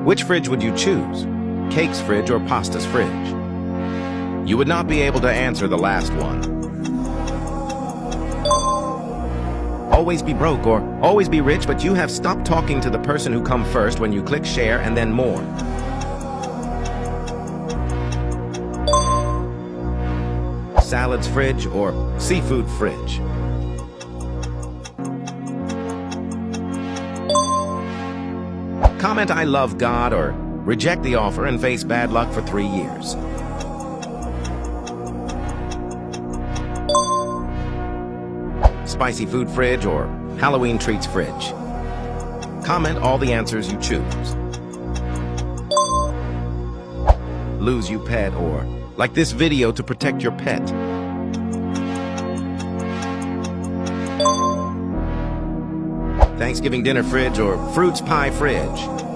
Which fridge would you choose? Cake's fridge or pasta's fridge? You would not be able to answer the last one. Always be broke or always be rich, but you have stopped talking to the person who come first when you click share and then more. Salads fridge or seafood fridge? Comment I love God or reject the offer and face bad luck for 3 years. Spicy food fridge or Halloween treats fridge? Comment all the answers you choose. Lose you pet or like this video to protect your pet. Thanksgiving dinner fridge or fruits pie fridge?